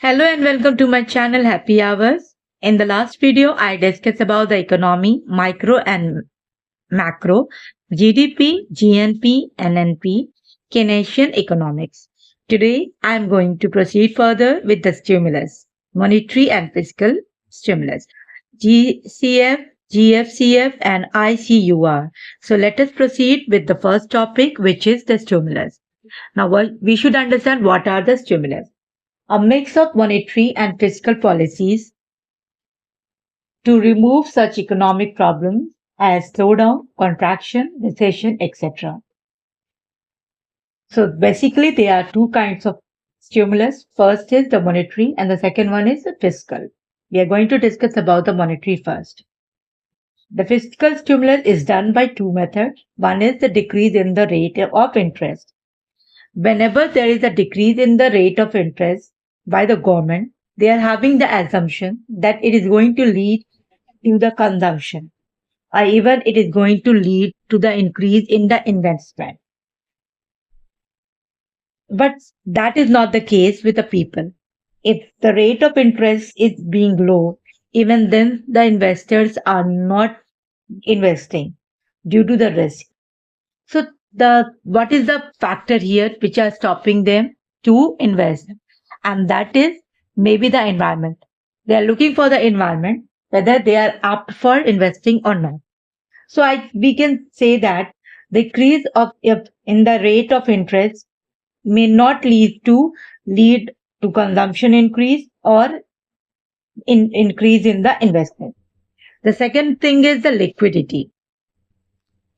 Hello and welcome to my channel Happy Hours. In the last video, I discussed about the economy, micro and macro, GDP, GNP, NNP, Keynesian economics. Today, I am going to proceed further with the stimulus, monetary and fiscal stimulus, GCF, GFCF, and ICUR. So let us proceed with the first topic, which is the stimulus. Now, we should understand what are the stimulus. A mix of monetary and fiscal policies to remove such economic problems as slowdown, contraction, recession, etc. So basically, there are two kinds of stimulus. First is the monetary, and the second one is the fiscal. We are going to discuss about the monetary first. The fiscal stimulus is done by two methods. One is the decrease in the rate of interest. Whenever there is a decrease in the rate of interest by the government, they are having the assumption that it is going to lead to the consumption, or even it is going to lead to the increase in the investment. But that is not the case with the people. If the rate of interest is being low, even then the investors are not investing due to the risk. So what is the factor here which are stopping them to invest? And that is maybe the environment. They are looking for the environment, whether they are up for investing or not. So we can say that the increase of in the rate of interest may not lead to consumption increase or increase in the investment. The second thing is the liquidity.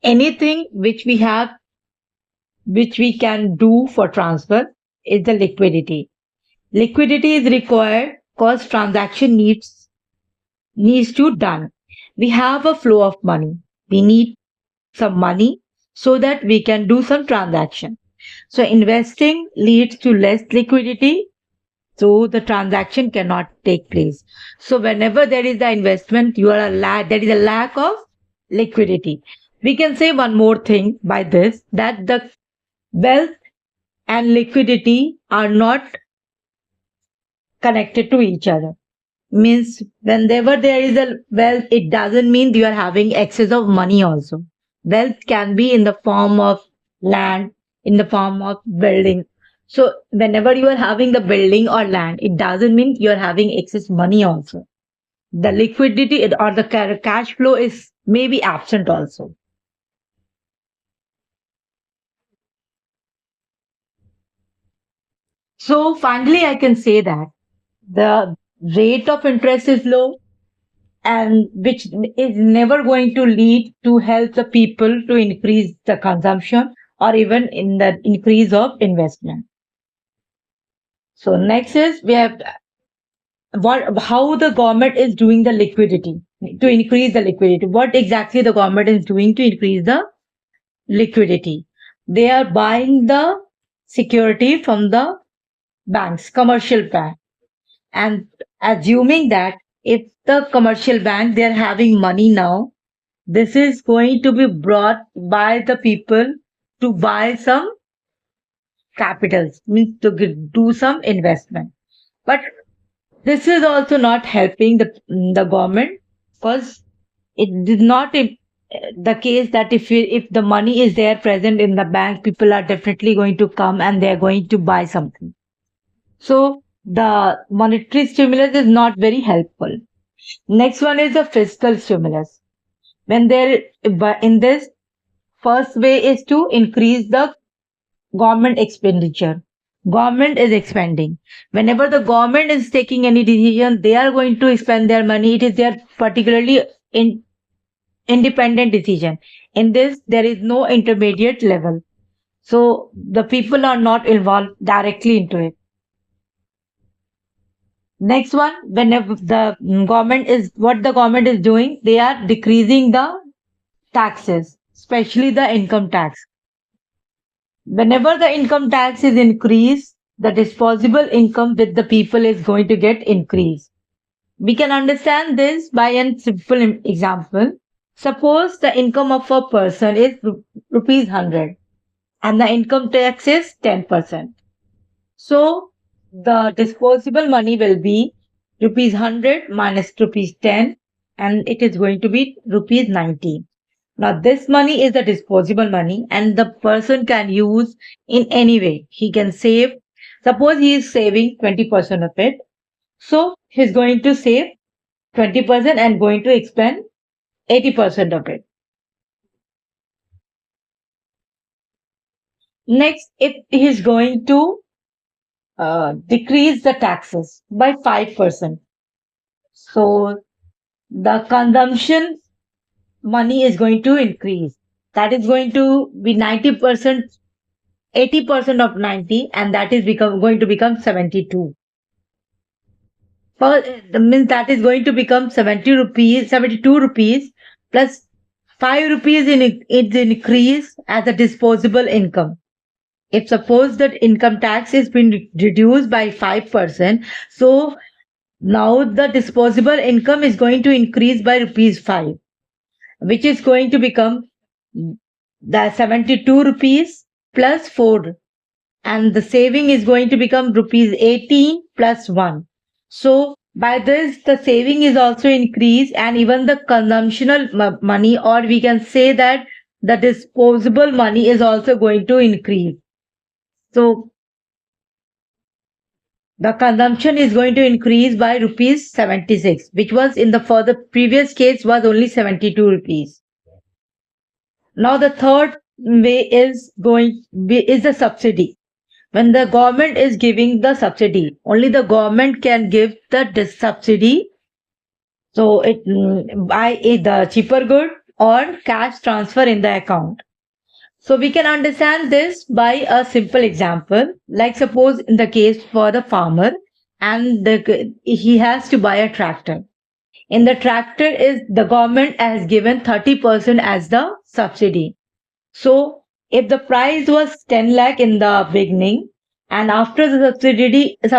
Anything which we can do for transfer is the liquidity. Liquidity is required because transaction needs to done. We have a flow of money. We need some money so that we can do some transaction. So investing leads to less liquidity, so the transaction cannot take place. So whenever there is the investment, there is a lack of liquidity. We can say one more thing by this, that the wealth and liquidity are not connected to each other. Means whenever there is a wealth, it doesn't mean you are having excess of money also. Wealth can be in the form of land, in the form of building. So whenever you are having the building or land, it doesn't mean you are having excess money also. The liquidity or the cash flow is maybe absent also. So finally, I can say that the rate of interest is low, and which is never going to lead to help the people to increase the consumption or even in the increase of investment. So next is we have how the government is doing the liquidity to increase the liquidity. What exactly the government is doing to increase the liquidity? They are buying the security from the banks, commercial bank, and assuming that if the commercial bank they are having money now, this is going to be brought by the people to buy some capitals, means to do some investment. But this is also not helping the government, because it is not the case that if the money is there present in the bank, people are definitely going to come and they are going to buy something. So the monetary stimulus is not very helpful. Next one is the fiscal stimulus. When there in this, first way is to increase the government expenditure. Government is expanding. Whenever the government is taking any decision, they are going to spend their money. It is their particularly independent decision. In this, there is no intermediate level. So the people are not involved directly into it. Next one, whenever what the government is doing, they are decreasing the taxes, especially the income tax. Whenever the income tax is increased, the disposable income with the people is going to get increased. We can understand this by a simple example. Suppose the income of a person is rupees 100 and the income tax is 10%. So the disposable money will be rupees 100 minus rupees 10, and it is going to be rupees 90. Now, this money is the disposable money, and the person can use in any way. He can save. Suppose he is saving 20% of it. So, he's going to save 20% and going to expend 80% of it. Next, if he's going to decrease the taxes by 5%. So, the consumption money is going to increase. That is going to be 90%, 80% of 90, and that is going to become 72. Means that is going to become 70 rupees, 72 rupees plus 5 rupees in increase as a disposable income. If suppose that income tax is been reduced by 5%, so now the disposable income is going to increase by rupees 5, which is going to become the 72 rupees plus 4, and the saving is going to become rupees 18 plus 1. So by this the saving is also increased, and even the consumptional money, or we can say that the disposable money is also going to increase. So the consumption is going to increase by rupees 76, which was in the for the previous case was only 72 rupees. Now the third way is the subsidy. When the government is giving the subsidy, only the government can give the subsidy. So it buy the cheaper good or cash transfer in the account. So we can understand this by a simple example. Like suppose in the case for the farmer, and he has to buy a tractor. In the tractor is the government has given 30% as the subsidy. So if the price was 10 lakh in the beginning, and after the subsidy, it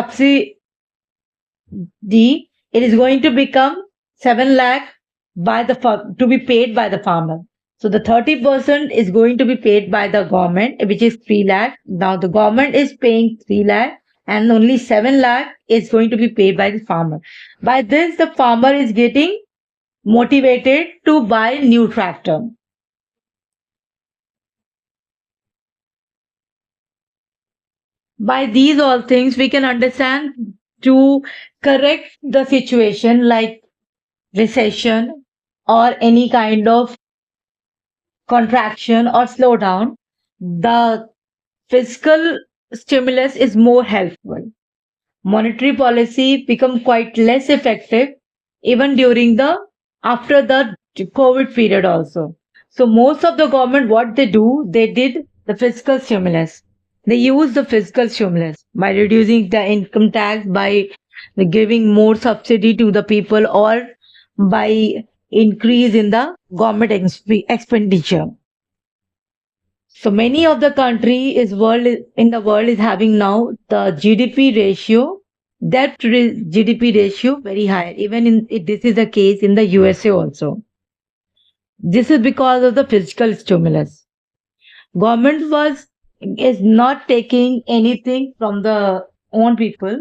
is going to become 7 lakh by the to be paid by the farmer. So the 30% is going to be paid by the government, which is 3 lakh. Now the government is paying 3 lakh, and only 7 lakh is going to be paid by the farmer. By this, the farmer is getting motivated to buy new tractor. By these all things, we can understand to correct the situation like recession or any kind of contraction or slowdown, the fiscal stimulus is more helpful. Monetary policy become quite less effective even during the after the COVID period also. So most of the government, what they did the fiscal stimulus. They use the fiscal stimulus by reducing the income tax, by giving more subsidy to the people, or by increase in the government expenditure. So many of the country is world in the world is having now the GDP ratio, GDP ratio very high. Even this is the case in the USA also. This is because of the fiscal stimulus. Government was is not taking anything from the own people.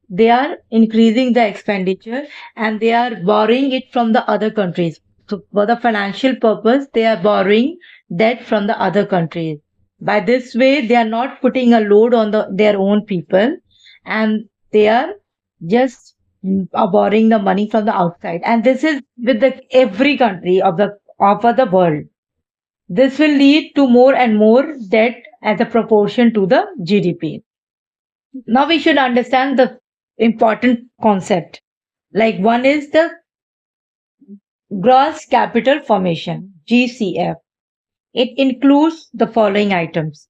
They are increasing the expenditure, and they are borrowing it from the other countries. So for the financial purpose, they are borrowing debt from the other countries. By this way, they are not putting a load on their own people, and they are just borrowing the money from the outside. And this is with the every country of the world. This will lead to more and more debt as a proportion to the GDP. Now we should understand the important concept. Like one is the gross capital formation, GCF. It includes the following items.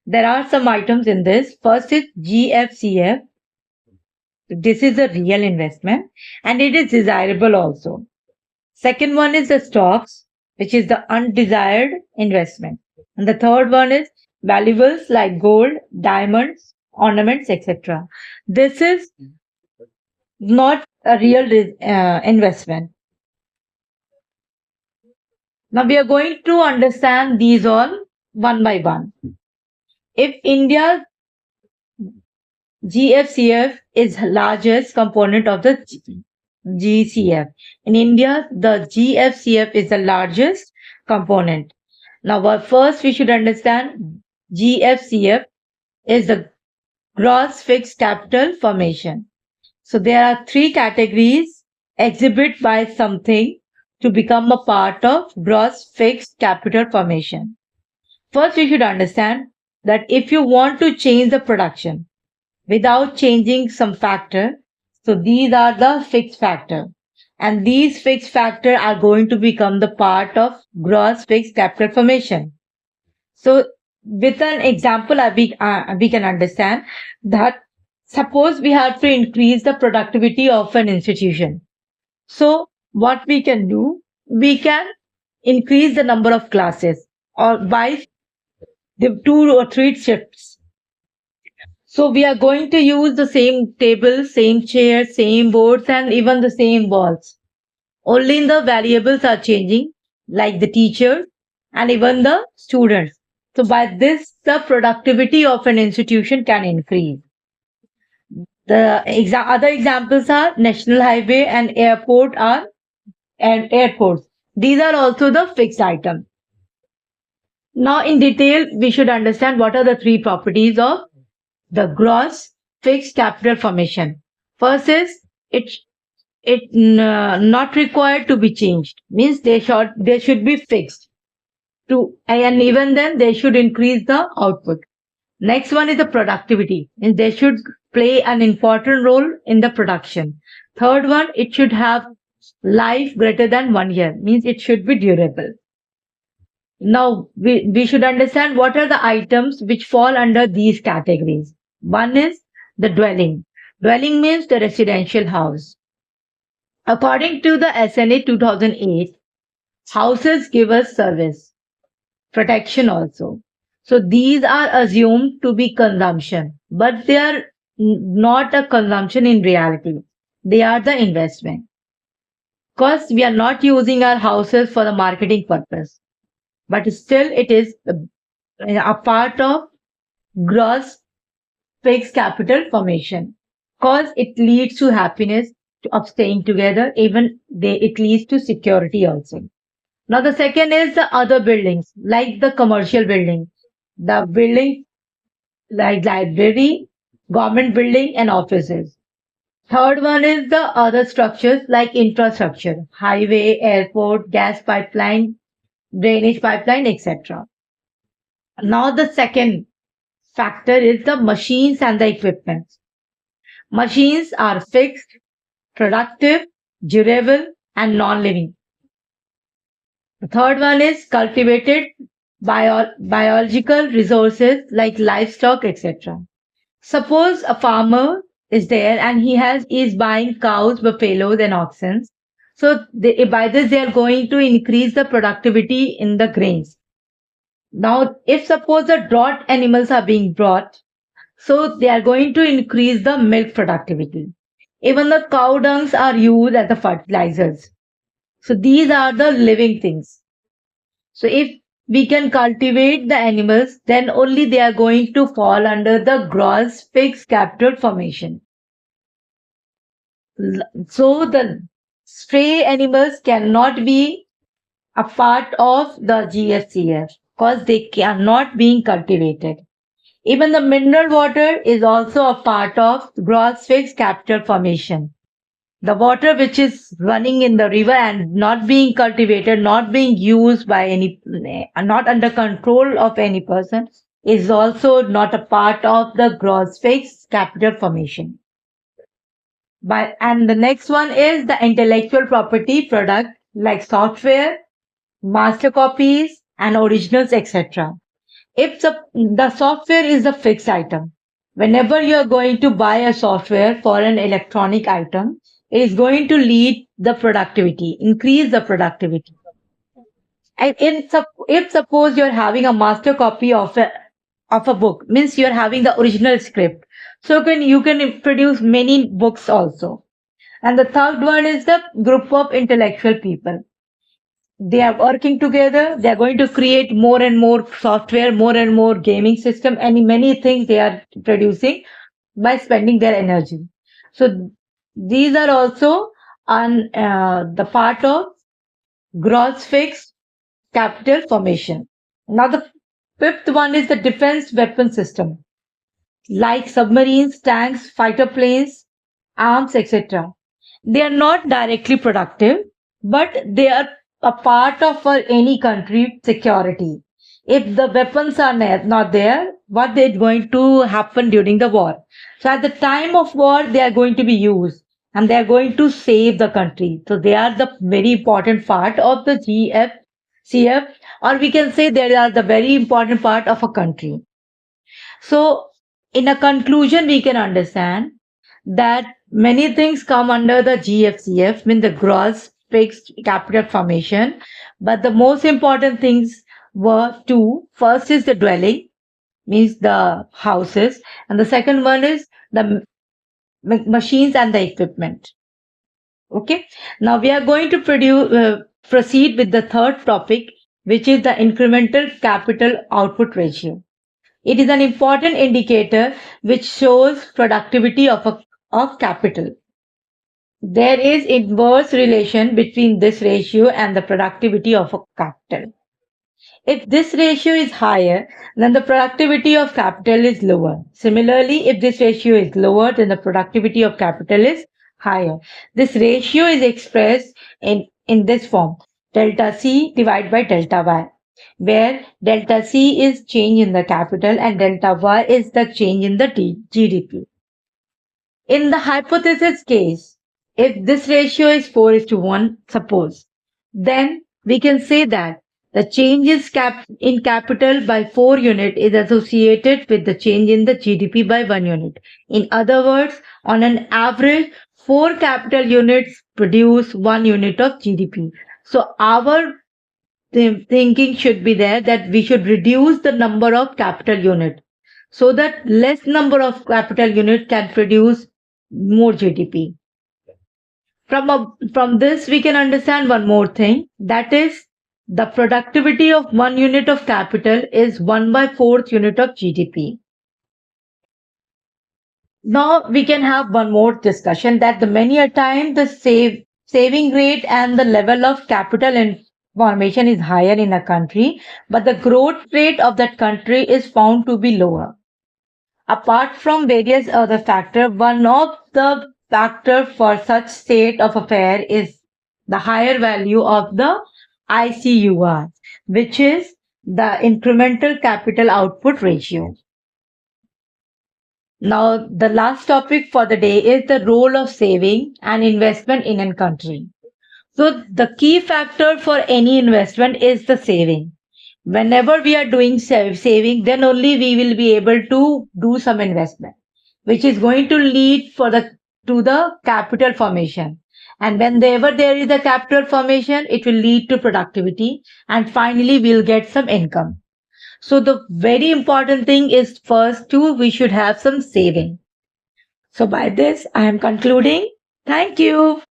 There are some items in this. First is GFCF. This is a real investment, and it is desirable also. Second one is the stocks, which is the undesired investment. And the third one is valuables like gold, diamonds, ornaments, etc. This is not a real investment. Now we are going to understand these all one by one. If India GFCF is largest component of the GCF. In India, the GFCF is the largest component. Now, first we should understand GFCF is the gross fixed capital formation. So there are three categories exhibit by something to become a part of gross fixed capital formation. First, we should understand that if you want to change the production without changing some factor, so these are the fixed factor. And these fixed factor are going to become the part of gross fixed capital formation. So with an example, we can understand that suppose we have to increase the productivity of an institution. So what we can do, we can increase the number of classes or by the 2 or 3 shifts. So we are going to use the same table, same chair, same boards, and even the same walls. Only the variables are changing, like the teacher and even the students. So by this, the productivity of an institution can increase. The other examples are national highway and airports. These are also the fixed items. Now, in detail, we should understand what are the three properties of the gross fixed capital formation. First is it not required to be changed, means they should be fixed to, and even then they should increase the output. Next one is the productivity, and they should play an important role in the production. Third one, it should have life greater than 1 year, means it should be durable. Now we should understand what are the items which fall under these categories. One is the dwelling. Dwelling means the residential house. According to the SNA 2008, houses give us service, protection also. So these are assumed to be consumption, but they are not a consumption in reality. They are the investment. Because we are not using our houses for the marketing purpose, but still it is a part of gross fixed capital formation. Because it leads to happiness of staying together, even it leads to security also. Now the second is the other buildings, like the commercial building, the building like library, government building and offices. Third one is the other structures like infrastructure, highway, airport, gas pipeline, drainage pipeline, etc. Now the second factor is the machines and the equipment. Machines are fixed, productive, durable and non-living. The third one is cultivated biological resources like livestock, etc. Suppose a farmer is there and is buying cows, buffaloes, and oxen. So by this they are going to increase the productivity in the grains. Now, if suppose the drought animals are being brought, so they are going to increase the milk productivity. Even the cow dungs are used as the fertilizers. So these are the living things. So if we can cultivate the animals, then only they are going to fall under the gross fixed capital formation. So the stray animals cannot be a part of the GFCF because they are not being cultivated. Even the mineral water is also a part of gross fixed capital formation. The water which is running in the river and not being cultivated, not being used by not under control of any person, is also not a part of the gross fixed capital formation. And the next one is the intellectual property product like software, master copies, and originals, etc. If the software is a fixed item, whenever you are going to buy a software for an electronic item, it is going to lead the productivity, increase the productivity. And if suppose you're having a master copy of a book, means you're having the original script. So you can produce many books also. And the third one is the group of intellectual people. They are working together. They are going to create more and more software, more and more gaming system, and many things they are producing by spending their energy. So these are also on the part of gross fixed capital formation. Now the fifth one is the defense weapon system, like submarines, tanks, fighter planes, arms, etc. They are not directly productive, but they are a part of any country security. If the weapons are not there, what is going to happen during the war? So at the time of war, they are going to be used and they are going to save the country. So they are the very important part of the GFCF, or we can say they are the very important part of a country. So, in a conclusion, we can understand that many things come under the GFCF, mean the gross fixed capital formation. But the most important things were two. First is the dwelling, means the houses, and the second one is the machines and the equipment. Okay. Now we are going to proceed with the third topic, which is the incremental capital output ratio. It is an important indicator which shows productivity of capital. There is inverse relation between this ratio and the productivity of a capital. If this ratio is higher, then the productivity of capital is lower. Similarly, if this ratio is lower, then the productivity of capital is higher. This ratio is expressed in this form, delta C divided by delta Y, where delta C is change in the capital and delta Y is the change in the GDP. In the hypothesis case, if this ratio is 4 is to 1, suppose, then we can say that the change in capital by 4 unit is associated with the change in the GDP by 1 unit. In other words, on an average, 4 capital units produce 1 unit of GDP. So our thinking should be there that we should reduce the number of capital unit so that less number of capital unit can produce more GDP. From this, we can understand one more thing, that is the productivity of 1 unit of capital is 1 by 4th unit of GDP. Now we can have one more discussion that the many a time the saving rate and the level of capital formation is higher in a country, but the growth rate of that country is found to be lower. Apart from various other factors, one of the factor for such state of affair is the higher value of the ICUR, which is the incremental capital output ratio. Now, the last topic for the day is the role of saving and investment in a country. So, the key factor for any investment is the saving. Whenever we are doing saving, then only we will be able to do some investment, which is going to lead to the capital formation. And whenever there is a capital formation, it will lead to productivity, and finally we'll get some income. So the very important thing is first too, we should have some saving. So by this, I am concluding. Thank you.